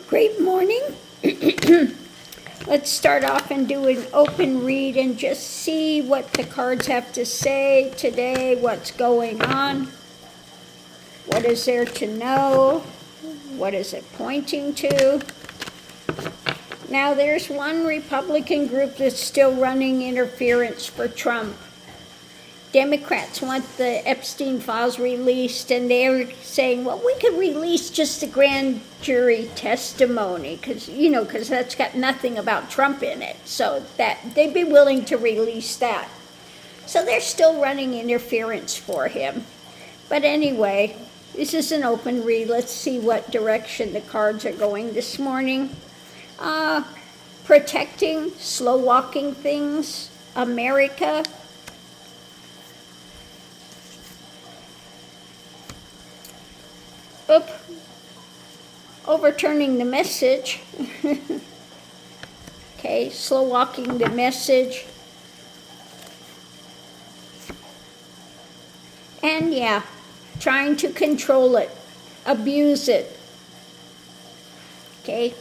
Great morning. Let's start off and do an open read and just see what the cards have to say today, what's going on, what is there to know, what is it pointing to. Now there's one Republican group that's still running interference for Trump. Democrats want the Epstein files released, and they're saying, well, we could release just the grand jury testimony because that's got nothing about Trump in it, so that they'd be willing to release that. So they're still running interference for him. But anyway, this is an open read. Let's see what direction the cards are going this morning. Protecting, slow walking things, America. Overturning the message. Okay, slow walking the message. And yeah, trying to control it, abuse it. Okay.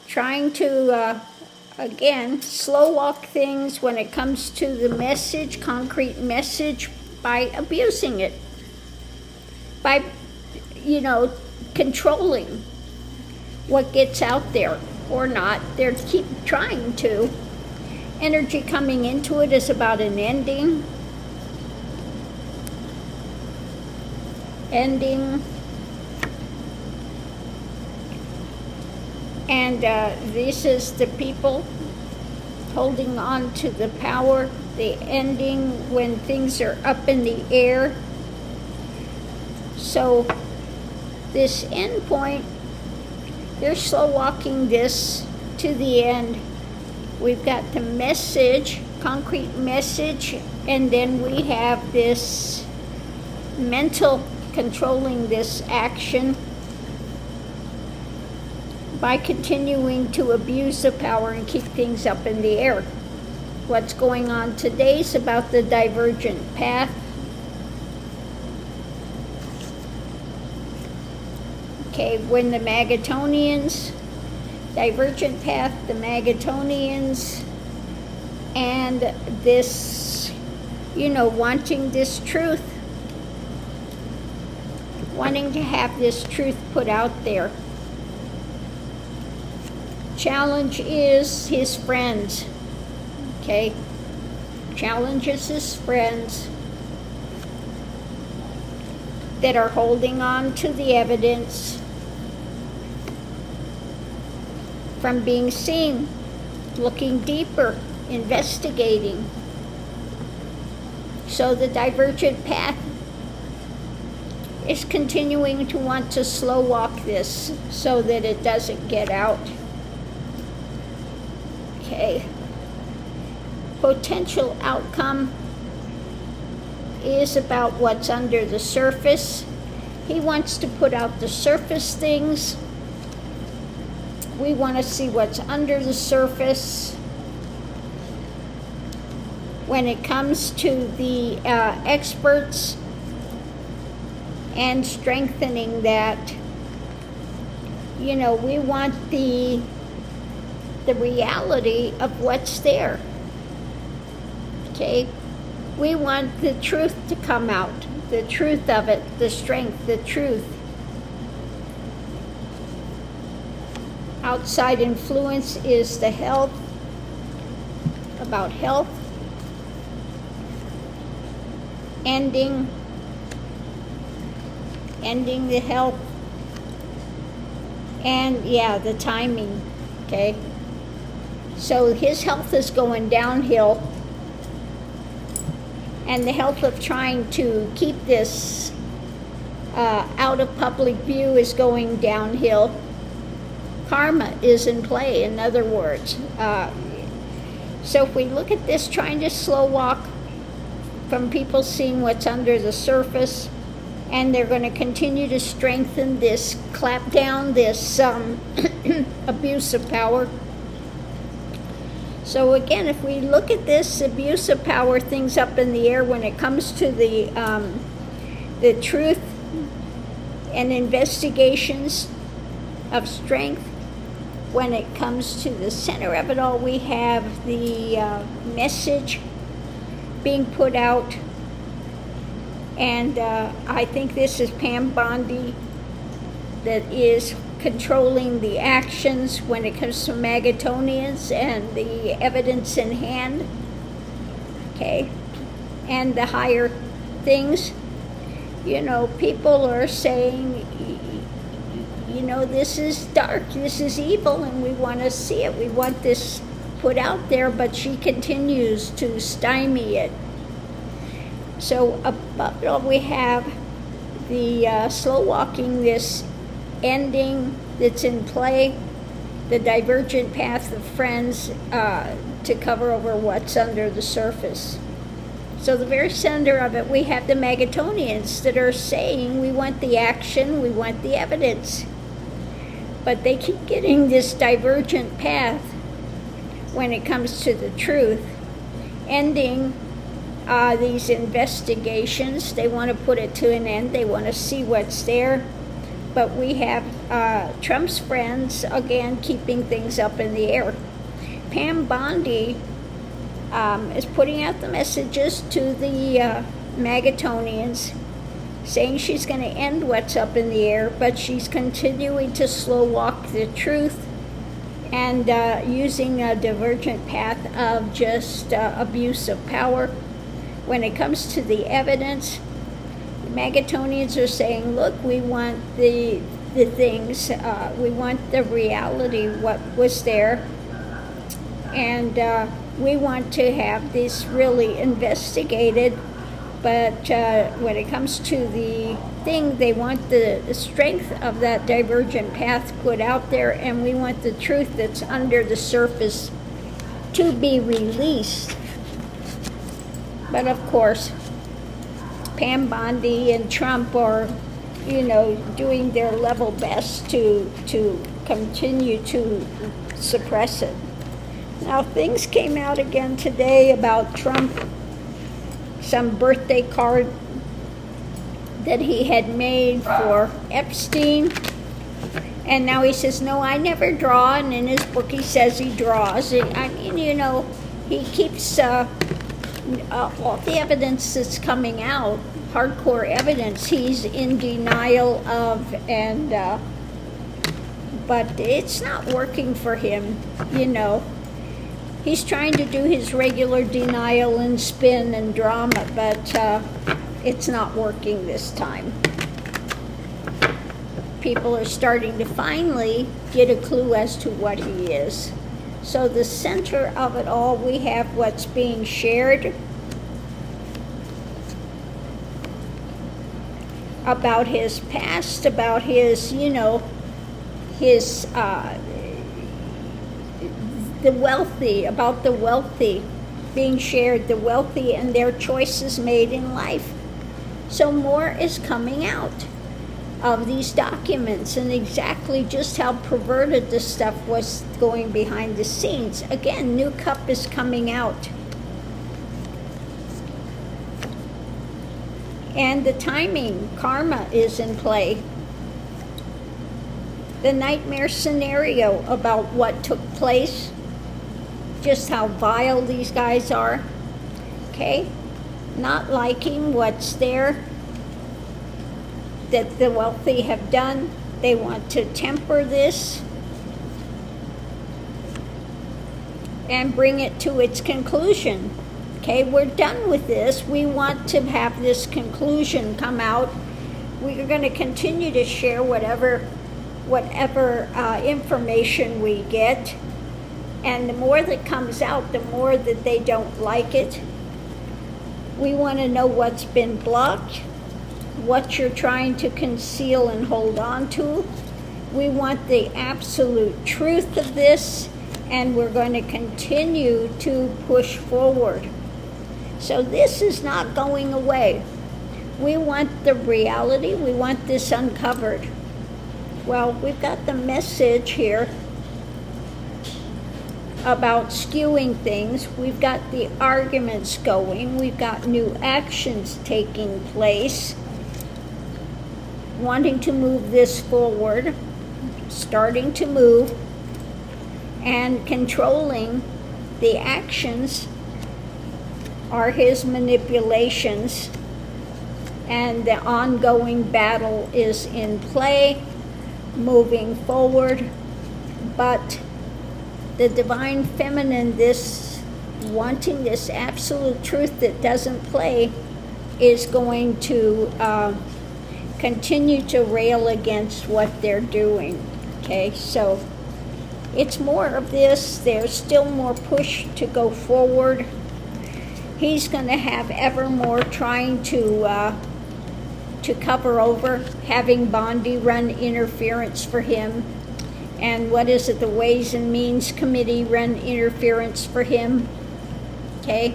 Trying to, again, slow walk things when it comes to the message, concrete message, by abusing it, by, controlling what gets out there or not. They keep trying to. Energy coming into it is about an ending. And this is the people holding on to the power, the ending when things are up in the air. So this end point, they're slow walking this to the end. We've got the message, concrete message, and then we have this mental controlling this action by continuing to abuse the power and keep things up in the air. What's going on today is about the divergent path. Okay, when the Magatonians, divergent path, the Magatonians, and this, wanting this truth, wanting to have this truth put out there. Challenge is his friends, okay? Challenges his friends that are holding on to the evidence from being seen, looking deeper, investigating. So the divergent path is continuing to want to slow walk this so that it doesn't get out. Okay. Potential outcome is about what's under the surface. He wants to put out the surface things. We want to see what's under the surface. When it comes to the experts and strengthening that, we want the reality of what's there. Okay? We want the truth to come out, the truth of it, the strength, the truth. Outside influence is the health, about health. Ending the health. And yeah, the timing, okay? So his health is going downhill, and the health of trying to keep this out of public view is going downhill. Karma is in play, in other words. So if we look at this, trying to slow walk from people seeing what's under the surface, and they're going to continue to strengthen this, clap down this abuse of power. So again, if we look at this abuse of power, things up in the air when it comes to the truth and investigations of strength. When it comes to the center of it all, we have the message being put out. And I think this is Pam Bondi that is controlling the actions when it comes to Magatonians and the evidence in hand. Okay? And the higher things. You know, people are saying, you know, this is dark, this is evil, and we want to see it. We want this put out there, but she continues to stymie it. So above it all, we have the slow walking, this ending that's in play, the divergent path of friends to cover over what's under the surface. So the very center of it, we have the Magatonians that are saying, we want the action, we want the evidence. But they keep getting this divergent path when it comes to the truth, ending these investigations. They want to put it to an end. They want to see what's there. But we have Trump's friends, again, keeping things up in the air. Pam Bondi is putting out the messages to the Magatonians, saying she's going to end what's up in the air, but she's continuing to slow walk the truth and using a divergent path of just abuse of power. When it comes to the evidence, the Magatonians are saying, look, we want the things, we want the reality, what was there, and we want to have this really investigated. But when it comes to the thing, they want the strength of that divergent path put out there, and we want the truth that's under the surface to be released. But of course, Pam Bondi and Trump are, you know, doing their level best to continue to suppress it. Now, things came out again today about Trump, some birthday card that he had made for Epstein. And now he says, no, I never draw. And in his book, he says he draws. I mean, you know, he keeps all the evidence that's coming out, hardcore evidence, he's in denial of. And but it's not working for him, you know. He's trying to do his regular denial and spin and drama, but it's not working this time. People are starting to finally get a clue as to what he is. So the center of it all, we have what's being shared about his past, about his, you know, his the wealthy, about the wealthy being shared, the wealthy and their choices made in life. So more is coming out of these documents and exactly just how perverted this stuff was going behind the scenes. Again, new cup is coming out. And the timing, karma is in play. The nightmare scenario about what took place, just how vile these guys are, okay? Not liking what's there that the wealthy have done. They want to temper this and bring it to its conclusion. Okay, we're done with this. We want to have this conclusion come out. We're going to continue to share whatever information we get. And the more that comes out, the more that they don't like it. We want to know what's been blocked, what you're trying to conceal and hold on to. We want the absolute truth of this, and we're going to continue to push forward. So this is not going away. We want the reality. We want this uncovered. Well, we've got the message here about skewing things. We've got the arguments going. We've got new actions taking place. wanting to move this forward, starting to move, and controlling the actions are his manipulations, and the ongoing battle is in play, moving forward. But the divine feminine, this wanting this absolute truth that doesn't play, is going to continue to rail against what they're doing. Okay, so it's more of this. There's still more push to go forward. He's going to have ever more trying to cover over, having Bondi run interference for him. And what is it, the Ways and Means Committee run interference for him. Okay?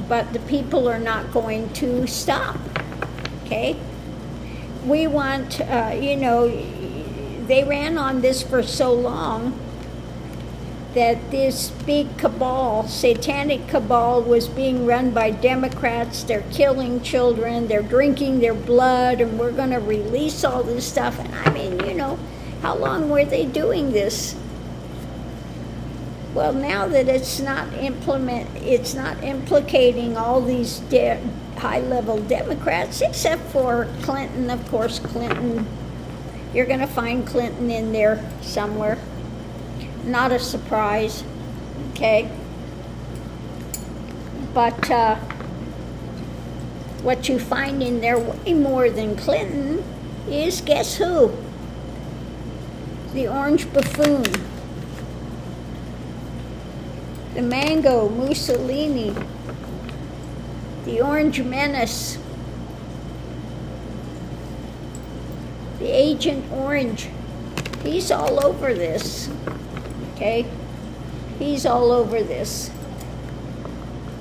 But the people are not going to stop. Okay? We want, you know, they ran on this for so long that this big cabal, satanic cabal, was being run by Democrats. They're killing children, they're drinking their blood, and we're going to release all this stuff. And I mean, you know, how long were they doing this? Well, now that it's not implicating all these high-level Democrats, except for Clinton, of course. Clinton, you're going to find Clinton in there somewhere. Not a surprise, okay? But what you find in there way more than Clinton is, guess who? The Orange Buffoon. The Mango Mussolini. The Orange Menace. The Agent Orange. He's all over this. Okay? He's all over this.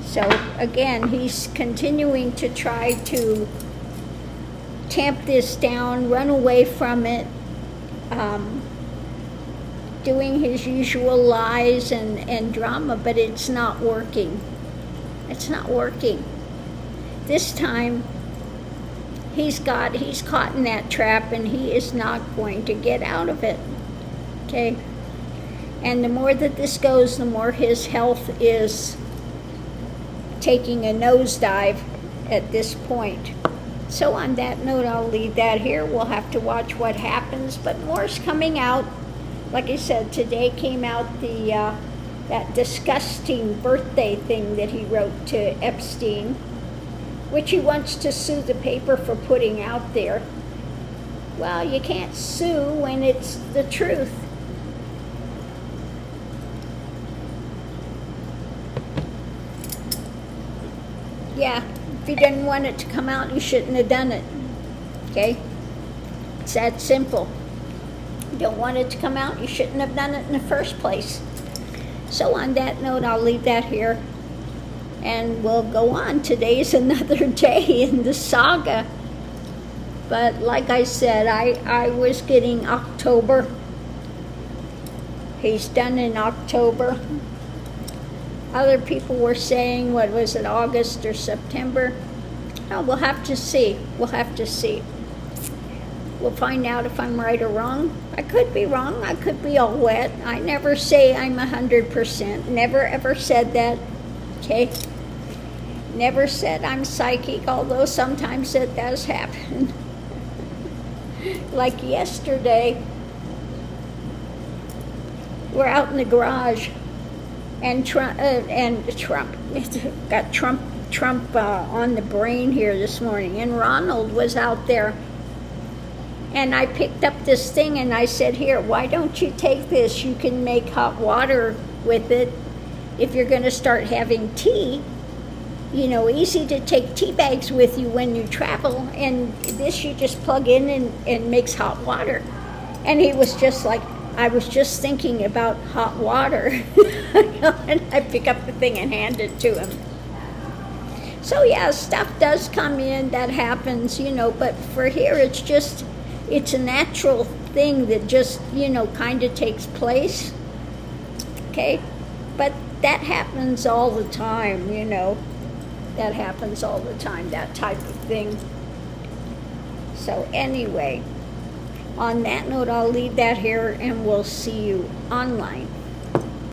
So, again, he's continuing to try to tamp this down, run away from it, doing his usual lies and drama, but it's not working. It's not working. This time, he's caught in that trap, and he is not going to get out of it. Okay? And the more that this goes, the more his health is taking a nosedive at this point. So on that note, I'll leave that here. We'll have to watch what happens, but more's coming out. Like I said, today came out the that disgusting birthday thing that he wrote to Epstein, which he wants to sue the paper for putting out there. Well, you can't sue when it's the truth. Yeah, if you didn't want it to come out, you shouldn't have done it. Okay? It's that simple. You don't want it to come out, you shouldn't have done it in the first place. So on that note, I'll leave that here. And we'll go on. Today's another day in the saga. But like I said, I was getting October. He's done in October. Other people were saying, what was it, August or September? Oh, we'll have to see. We'll have to see. We'll find out if I'm right or wrong. I could be wrong. I could be all wet. I never say I'm 100%. Never ever said that. Okay? Never said I'm psychic, although sometimes it does happen. Like yesterday, we're out in the garage. And Trump got Trump on the brain here this morning, and Ronald was out there, and I picked up this thing and I said, here, why don't you take this? You can make hot water with it if you're going to start having tea. You know, easy to take tea bags with you when you travel, and this you just plug in and makes hot water. And he was just like, I was just thinking about hot water. And I pick up the thing and hand it to him. So yeah, stuff does come in, that happens, you know, but for here it's a natural thing that just, you know, kind of takes place. Okay? But that happens all the time, you know. That happens all the time, that type of thing. So anyway, on that note, I'll leave that here, and we'll see you online.